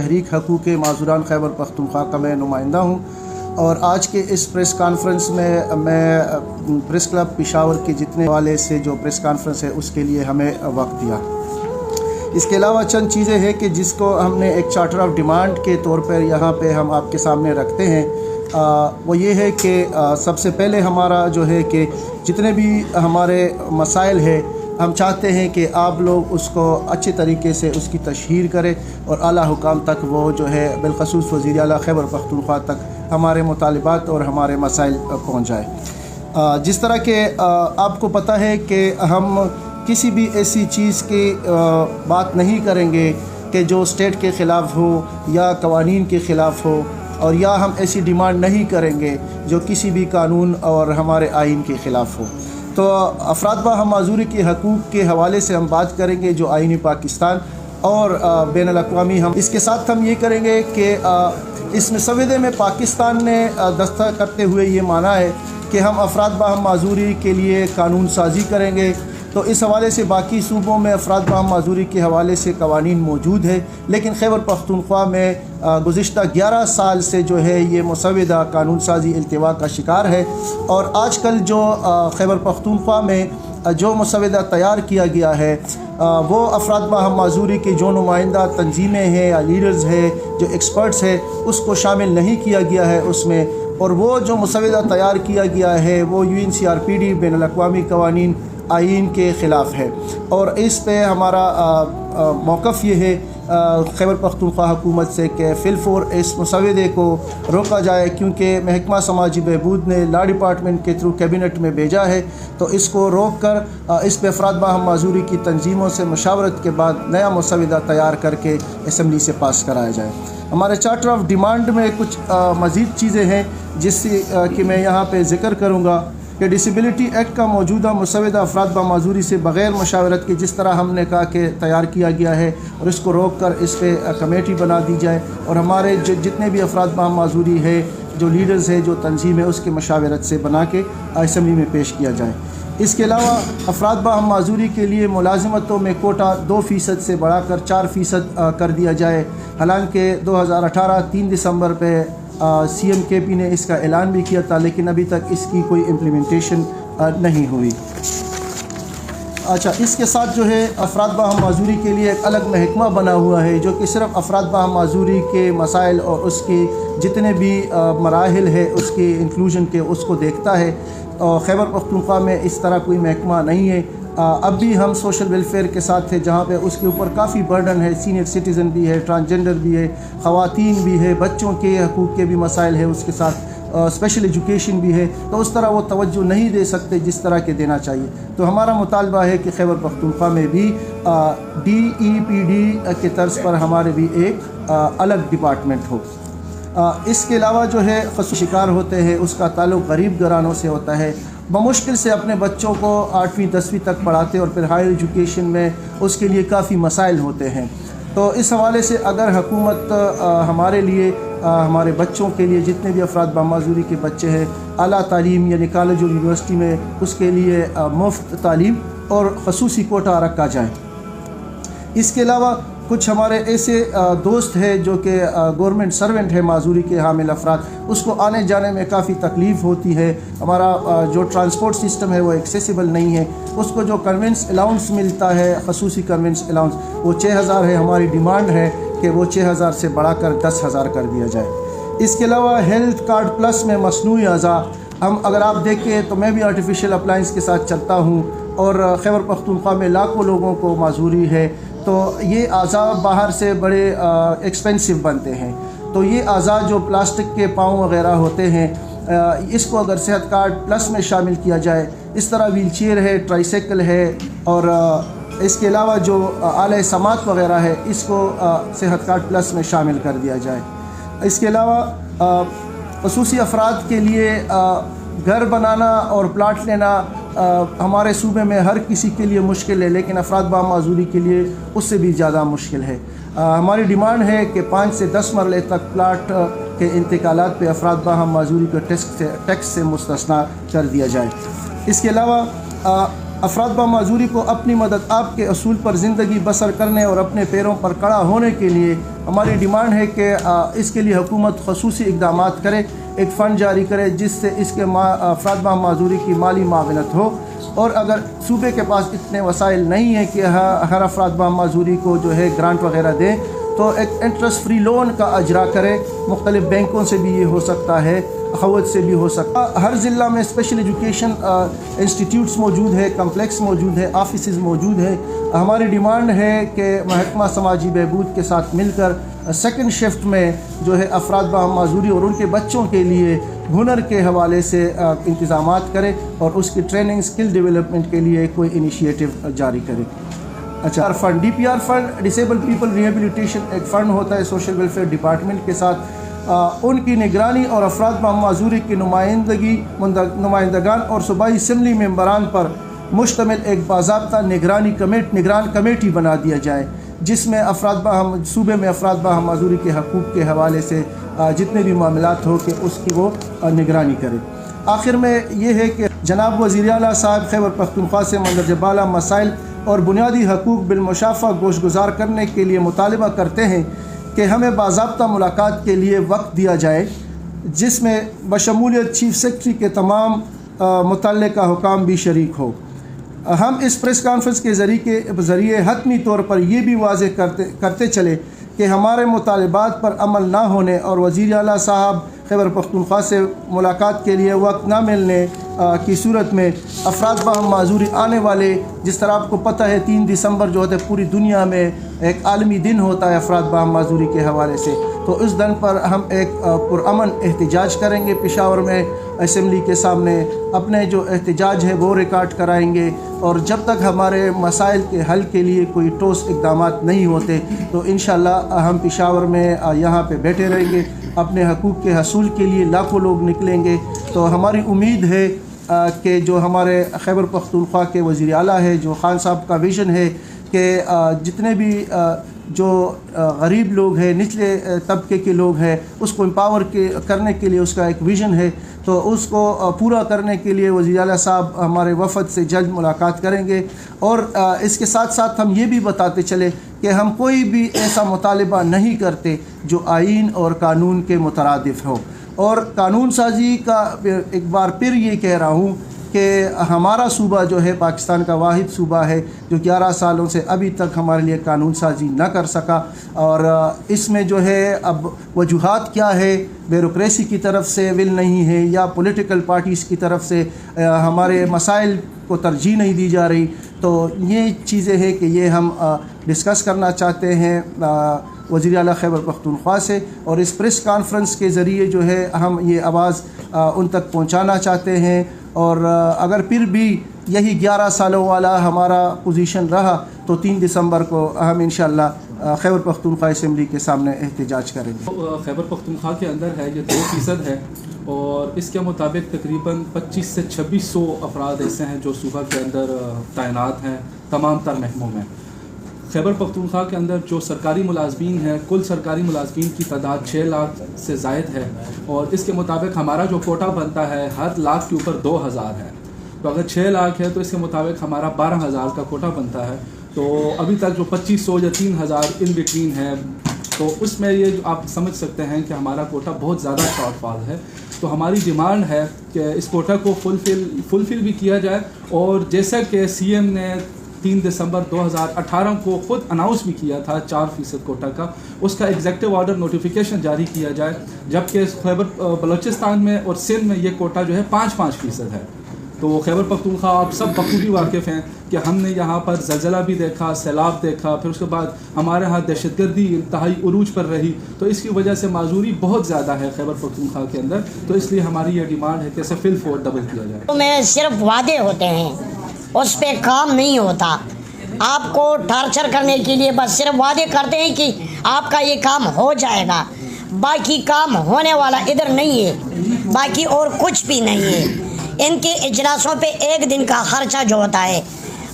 تحریک حقوق معذوران خیبر پختونخوا کا میں نمائندہ ہوں، اور آج کے اس پریس کانفرنس میں پریس کلب پشاور کے جتنے حوالے سے جو پریس کانفرنس ہے اس کے لیے ہمیں وقت دیا۔ اس کے علاوہ چند چیزیں ہیں کہ جس کو ہم نے ایک چارٹر آف ڈیمانڈ کے طور پر یہاں پہ ہم آپ کے سامنے رکھتے ہیں، وہ یہ ہے کہ سب سے پہلے ہمارا جو ہے کہ جتنے بھی ہمارے مسائل ہیں ہم چاہتے ہیں کہ آپ لوگ اس کو اچھے طریقے سے اس کی تشہیر کریں اور اعلیٰ حکام تک وہ جو ہے بالخصوص وزیر اعلیٰ خیبر پختونخوا تک ہمارے مطالبات اور ہمارے مسائل پہنچ جائے۔ جس طرح کہ آپ کو پتہ ہے کہ ہم کسی بھی ایسی چیز کی بات نہیں کریں گے کہ جو اسٹیٹ کے خلاف ہو یا قوانین کے خلاف ہو، اور یا ہم ایسی ڈیمانڈ نہیں کریں گے جو کسی بھی قانون اور ہمارے آئین کے خلاف ہو۔ تو افراد باہم معذوری کے حقوق کے حوالے سے ہم بات کریں گے جو آئین پاکستان اور بین الاقوامی، ہم اس کے ساتھ ہم یہ کریں گے کہ اس مسودے میں پاکستان نے دستخط کرتے ہوئے یہ مانا ہے کہ ہم افراد باہم معذوری کے لیے قانون سازی کریں گے۔ تو اس حوالے سے باقی صوبوں میں افراد باہم معذوری کے حوالے سے قوانین موجود ہے، لیکن خیبر پختونخوا میں گزشتہ 11 سال سے جو ہے یہ مسودہ قانون سازی التوا کا شکار ہے، اور آج کل جو خیبر پختونخوا میں جو مسودہ تیار کیا گیا ہے وہ افراد باہم معذوری کے جو نمائندہ تنظیمیں ہیں یا لیڈرز ہیں، جو ایکسپرٹس ہیں، اس کو شامل نہیں کیا گیا ہے اس میں، اور وہ جو مسودہ تیار کیا گیا ہے وہ UNCRPD بین الاقوامی قوانین آئین کے خلاف ہے، اور اس پہ ہمارا موقف یہ ہے خیبر پختونخوا حکومت سے کہ فی الفور اس مسودے کو روکا جائے، کیونکہ محکمہ سماجی بہبود نے لا ڈپارٹمنٹ کے تھرو کیبنٹ میں بھیجا ہے، تو اس کو روک کر اس پہ افراد باہم معذوری کی تنظیموں سے مشاورت کے بعد نیا مسودہ تیار کر کے اسمبلی سے پاس کرایا جائے۔ ہمارے چارٹر آف ڈیمانڈ میں کچھ مزید چیزیں ہیں جس سے کہ میں یہاں پہ ذکر کروں گا کہ ڈسیبلٹی ایکٹ کا موجودہ مسودہ افراد باہم معذوری سے بغیر مشاورت کے جس طرح ہم نے کہا کہ تیار کیا گیا ہے، اور اس کو روک کر اس پہ کمیٹی بنا دی جائے، اور ہمارے جتنے بھی افراد باہم معذوری ہے، جو لیڈرز ہے، جو تنظیم ہے، اس کے مشاورت سے بنا کے اسمبلی میں پیش کیا جائے۔ اس کے علاوہ افراد باہم معذوری کے لیے ملازمتوں میں کوٹا 2% سے بڑھا کر 4% کر دیا جائے، حالانکہ 2018 3 دسمبر پہ CM نے اس کا اعلان بھی کیا تھا، لیکن ابھی تک اس کی کوئی امپلیمنٹیشن نہیں ہوئی۔ اچھا، اس کے ساتھ جو ہے افراد باہم معذوری کے لیے ایک الگ محکمہ بنا ہوا ہے جو کہ صرف افراد باہم معذوری کے مسائل اور اس کے جتنے بھی مراحل ہے اس کے انکلوژن کے اس کو دیکھتا ہے، اور خیبر پختونخوا میں اس طرح کوئی محکمہ نہیں ہے۔ اب بھی ہم سوشل ویلفیئر کے ساتھ ہیں، جہاں پہ اس کے اوپر کافی برڈن ہے، سینئر سٹیزن بھی ہے، ٹرانسجنڈر بھی ہے، خواتین بھی ہے، بچوں کے حقوق کے بھی مسائل ہے، اس کے ساتھ اسپیشل ایجوکیشن بھی ہے، تو اس طرح وہ توجہ نہیں دے سکتے جس طرح کے دینا چاہیے۔ تو ہمارا مطالبہ ہے کہ خیبر پختونخوا میں بھی DEPD کے طرز پر ہمارے بھی ایک الگ ڈپارٹمنٹ ہو۔ اس کے علاوہ جو ہے خصوصی شکار ہوتے ہیں، اس کا تعلق غریب گھرانوں سے ہوتا ہے، بمشکل سے اپنے بچوں کو 8ویں 10ویں تک پڑھاتے، اور پھر ہائر ایجوکیشن میں اس کے لیے کافی مسائل ہوتے ہیں۔ تو اس حوالے سے اگر حکومت ہمارے لیے ہمارے بچوں کے لیے جتنے بھی افراد باہم معذوری کے بچے ہیں اعلیٰ تعلیم یعنی کالج اور یونیورسٹی میں اس کے لیے مفت تعلیم اور خصوصی کوٹا رکھا جائے۔ اس کے علاوہ کچھ ہمارے ایسے دوست ہیں جو کہ گورنمنٹ سرونٹ ہے معذوری کے حامل افراد، اس کو آنے جانے میں کافی تکلیف ہوتی ہے، ہمارا جو ٹرانسپورٹ سسٹم ہے وہ ایکسیسیبل نہیں ہے، اس کو جو کنوینس الاؤنس ملتا ہے، خصوصی کنوینس الاؤنس، وہ 6000 ہے۔ ہماری ڈیمانڈ ہے کہ وہ 6000 سے بڑھا کر 10,000 کر دیا جائے۔ اس کے علاوہ ہیلتھ کارڈ پلس میں مصنوعی اعضاء، ہم اگر آپ دیکھیں تو میں بھی آرٹیفیشل اپلائنس کے ساتھ چلتا ہوں، اور خیبر پختونخوا میں لاکھوں لوگوں کو معذوری ہے، تو یہ اعضاء باہر سے بڑے ایکسپینسو بنتے ہیں، تو یہ اعضاء جو پلاسٹک کے پاؤں وغیرہ ہوتے ہیں، اس کو اگر صحت کارڈ پلس میں شامل کیا جائے، اس طرح ویل چیئر ہے، ٹرائی سائیکل ہے، اور اس کے علاوہ جو آلہ سماعت وغیرہ ہے اس کو صحت کارڈ پلس میں شامل کر دیا جائے۔ اس کے علاوہ خصوصی افراد کے لیے گھر بنانا اور پلاٹ لینا ہمارے صوبے میں ہر کسی کے لیے مشکل ہے، لیکن افراد باہم معذوری کے لیے اس سے بھی زیادہ مشکل ہے۔ ہماری ڈیمانڈ ہے کہ 5 سے 10 مرلے تک پلاٹ کے انتقالات پہ افراد باہم معذوری کو ٹیکس سے مستثنا کر دیا جائے۔ اس کے علاوہ افراد بامعذوری کو اپنی مدد آپ کے اصول پر زندگی بسر کرنے اور اپنے پیروں پر کھڑا ہونے کے لیے ہماری ڈیمانڈ ہے کہ اس کے لیے حکومت خصوصی اقدامات کرے، ایک فنڈ جاری کرے جس سے اس کے افراد بامعذوری کی مالی معاونت ہو، اور اگر صوبے کے پاس اتنے وسائل نہیں ہیں کہ ہر افراد بامعذوری کو جو ہے گرانٹ وغیرہ دیں تو ایک انٹرسٹ فری لون کا اجرا کرے، مختلف بینکوں سے بھی یہ ہو سکتا ہے، اخوت سے بھی ہو سکتا ہے۔ ہر ضلع میں اسپیشل ایجوکیشن انسٹیٹیوٹس موجود ہے، کمپلیکس موجود ہے، آفیسز موجود ہیں۔ ہماری ڈیمانڈ ہے کہ محکمہ سماجی بہبود کے ساتھ مل کر سیکنڈ شفٹ میں جو ہے افراد بامعذوری اور ان کے بچوں کے لیے ہنر کے حوالے سے انتظامات کرے اور اس کی ٹریننگ اسکل ڈیولپمنٹ کے لیے کوئی انیشیٹو جاری کرے۔ اچھا، fund D P R fund disable people rehabilitation ایک فنڈ ہوتا ہے سوشل ویلفیئر ڈپارٹمنٹ کے ساتھ، ان کی نگرانی اور افراد بامعذوری کی نمائندگان اور صوبائی اسمبلی ممبران پر مشتمل ایک باضابطہ نگران کمیٹی بنا دیا جائے جس میں صوبے میں افراد بامعذوری کے حقوق کے حوالے سے جتنے بھی معاملات ہو کہ اس کی وہ نگرانی کرے۔ آخر میں یہ ہے کہ جناب وزیر اعلیٰ صاحب خیبر پختونخوا سے مندرجہ بالا مسائل اور بنیادی حقوق بالمشافہ گوشگزار کرنے کے لیے مطالبہ کرتے ہیں کہ ہمیں باضابطہ ملاقات کے لیے وقت دیا جائے جس میں بشمولیت چیف سیکرٹری کے تمام متعلقہ حکام بھی شریک ہو۔ ہم اس پریس کانفرنس کے ذریعے حتمی طور پر یہ بھی واضح کرتے چلے کہ ہمارے مطالبات پر عمل نہ ہونے اور وزیر اعلیٰ صاحب خیبر پختونخوا سے ملاقات کے لیے وقت نہ ملنے کی صورت میں افراد بامعذوری آنے والے، جس طرح آپ کو پتہ ہے 3 دسمبر جو ہوتا ہے پوری دنیا میں ایک عالمی دن ہوتا ہے افراد بامعذوری کے حوالے سے، تو اس دن پر ہم ایک پرامن احتجاج کریں گے پشاور میں اسمبلی کے سامنے، اپنے جو احتجاج ہے وہ ریکارڈ کرائیں گے، اور جب تک ہمارے مسائل کے حل کے لیے کوئی ٹھوس اقدامات نہیں ہوتے تو انشاءاللہ ہم پشاور میں یہاں پہ بیٹھے رہیں گے، اپنے حقوق کے حصول کے لیے لاکھوں لوگ نکلیں گے۔ تو ہماری امید ہے کہ جو ہمارے خیبر پختونخوا کے وزیر اعلیٰ ہے، جو خان صاحب کا ویژن ہے کہ جتنے بھی جو غریب لوگ ہیں، نچلے طبقے کے لوگ ہیں، اس کو امپاور کرنے کے لیے اس کا ایک ویژن ہے، تو اس کو پورا کرنے کے لیے وزیر اعلیٰ صاحب ہمارے وفد سے جلد ملاقات کریں گے، اور اس کے ساتھ ساتھ ہم یہ بھی بتاتے چلے کہ ہم کوئی بھی ایسا مطالبہ نہیں کرتے جو آئین اور قانون کے مترادف ہو، اور قانون سازی کا ایک بار پھر یہ کہہ رہا ہوں کہ ہمارا صوبہ جو ہے پاکستان کا واحد صوبہ ہے جو 11 سالوں سے ابھی تک ہمارے لیے قانون سازی نہ کر سکا، اور اس میں جو ہے اب وجوہات کیا ہے، بیوروکریسی کی طرف سے ول نہیں ہے یا پولیٹیکل پارٹیز کی طرف سے ہمارے مسائل کو ترجیح نہیں دی جا رہی، تو یہ چیزیں ہیں کہ یہ ہم ڈسکس کرنا چاہتے ہیں وزیر اعلیٰ خیبر پختونخوا سے، اور اس پریس کانفرنس کے ذریعے جو ہے ہم یہ آواز ان تک پہنچانا چاہتے ہیں، اور اگر پھر بھی یہی 11 سالوں والا ہمارا پوزیشن رہا تو 3 دسمبر کو ہم انشاءاللہ خیبر پختونخوا اسمبلی کے سامنے احتجاج کریں گے۔ خیبر پختونخوا کے اندر ہے یہ 2% ہے، اور اس کے مطابق تقریباً 25 سے 2600 افراد ایسے ہیں جو صوبہ کے اندر تعینات ہیں تمام تر محکموں میں۔ خیبر پختونخوا کے اندر جو سرکاری ملازمین ہیں، کل سرکاری ملازمین کی تعداد 6 لاکھ سے زائد ہے، اور اس کے مطابق ہمارا جو کوٹا بنتا ہے ہر لاکھ کے اوپر 2000 ہے، تو اگر 6 لاکھ ہے تو اس کے مطابق ہمارا 12000 کا کوٹا بنتا ہے، تو ابھی تک جو 2500 یا 3000 ان بٹوین ہے، تو اس میں یہ آپ سمجھ سکتے ہیں کہ ہمارا کوٹا بہت زیادہ شارٹ فال ہے۔ تو ہماری ڈیمانڈ ہے کہ اس کوٹا کو فلفل بھی کیا جائے، اور جیسا کہ سی ایم نے 3 دسمبر 2018 کو خود اناؤنس بھی کیا تھا 4% کوٹا کا، اس کا ایگزیکٹو آرڈر نوٹیفیکیشن جاری کیا جائے، جبکہ خیبر بلوچستان میں اور سندھ میں یہ کوٹا جو ہے 5% ہے۔ تو خیبر پختونخوا آپ سب بخوبی واقف ہیں کہ ہم نے یہاں پر زلزلہ بھی دیکھا، سیلاب دیکھا، پھر اس کے بعد ہمارے ہاں دہشت گردی انتہائی عروج پر رہی، تو اس کی وجہ سے معذوری بہت زیادہ ہے خیبر پختونخوا کے اندر، تو اس لیے ہماری یہ ڈیمانڈ ہے کہ اسے فل فور ڈبل کیا جائے۔ تو میں صرف وعدے ہوتے ہیں، اس پہ کام نہیں ہوتا، آپ کو ٹارچر کرنے کے لیے بس صرف وعدے کرتے ہیں کہ آپ کا یہ کام ہو جائے گا، باقی کام ہونے والا ادھر نہیں ہے، باقی اور کچھ بھی نہیں ہے۔ ان کے اجلاسوں پہ ایک دن کا خرچہ جو ہوتا ہے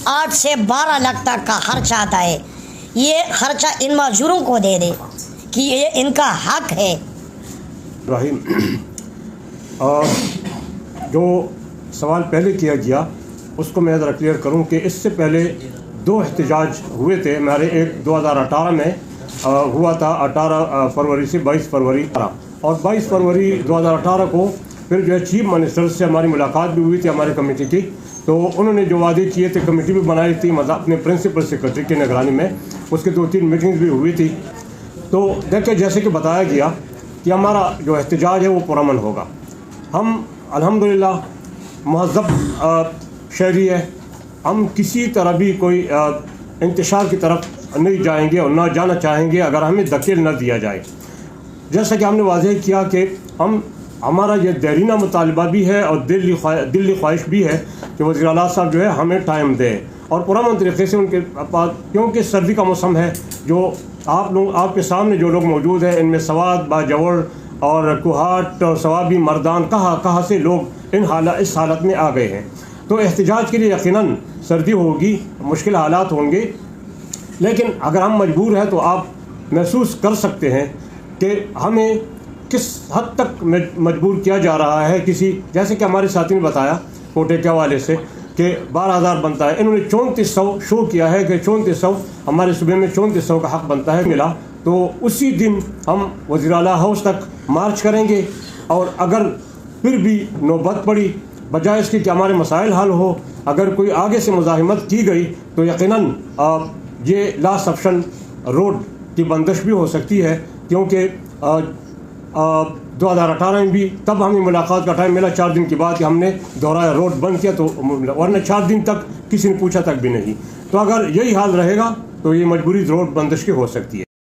8 سے 12 لاکھ تک کا خرچہ آتا ہے، یہ خرچہ ان معذوروں کو دے دے کہ یہ ان کا حق ہے۔ ابراہیم، جو سوال پہلے کیا گیا اس کو میں ذرا کلیئر کروں کہ اس سے پہلے 2 احتجاج ہوئے تھے ہمارے. ایک 2018 میں ہوا تھا 18 فروری سے 22 فروری، اور 22 فروری 2018 کو پھر جو ہے چیف منسٹر سے ہماری ملاقات بھی ہوئی تھی ہماری کمیٹی کی. تو انہوں نے جو وعدے کیے تھے، کمیٹی بھی بنائی تھی اپنے پرنسپل سیکرٹری کی نگرانی میں، اس کی 2-3 میٹنگز بھی ہوئی تھی. تو دیکھیں جیسے کہ بتایا گیا کہ ہمارا جو احتجاج ہے وہ پرامن ہوگا. ہم الحمدللہ مہذب شہری ہے، ہم کسی طرح بھی کوئی انتشار کی طرف نہیں جائیں گے اور نہ جانا چاہیں گے اگر ہمیں دھکیل نہ دیا جائے. جیسا کہ ہم نے واضح کیا کہ ہمارا یہ دیرینہ مطالبہ بھی ہے اور دلی خواہش بھی ہے کہ وزیر اعلیٰ صاحب جو ہے ہمیں ٹائم دیں اور پرامن طریقے سے ان کے پاس، کیونکہ سردی کا موسم ہے. جو آپ کے سامنے جو لوگ موجود ہیں ان میں سوات، باجوڑ اور کوہاٹ اور سوابی مردان کہاں سے لوگ اس حالت میں آ گئے ہیں. تو احتجاج کے لیے یقیناً سردی ہوگی، مشکل حالات ہوں گے، لیکن اگر ہم مجبور ہیں تو آپ محسوس کر سکتے ہیں کہ ہمیں کس حد تک مجبور کیا جا رہا ہے. جیسے کہ ہمارے ساتھی نے بتایا کوٹے کے حوالے سے کہ 12,000 بنتا ہے، انہوں نے 3400 شو کیا ہے کہ 3400 ہمارے صوبے میں 3400 کا حق بنتا ہے ملا. تو اسی دن ہم وزیر اعلیٰ ہاؤس تک مارچ کریں گے، اور اگر پھر بھی نوبت پڑی بجائے اس کے کہ ہمارے مسائل حل ہو، اگر کوئی آگے سے مزاحمت کی گئی تو یقیناً یہ لاسٹ آپشن روڈ کی بندش بھی ہو سکتی ہے. کیونکہ 2018 میں بھی تب ہمیں ملاقات کا ٹائم ملا 4 دن کے بعد کہ ہم نے دہرایا روڈ بند کیا، تو ورنہ 4 دن تک کسی نے پوچھا تک بھی نہیں. تو اگر یہی حال رہے گا تو یہ مجبوری روڈ بندش کی ہو سکتی ہے.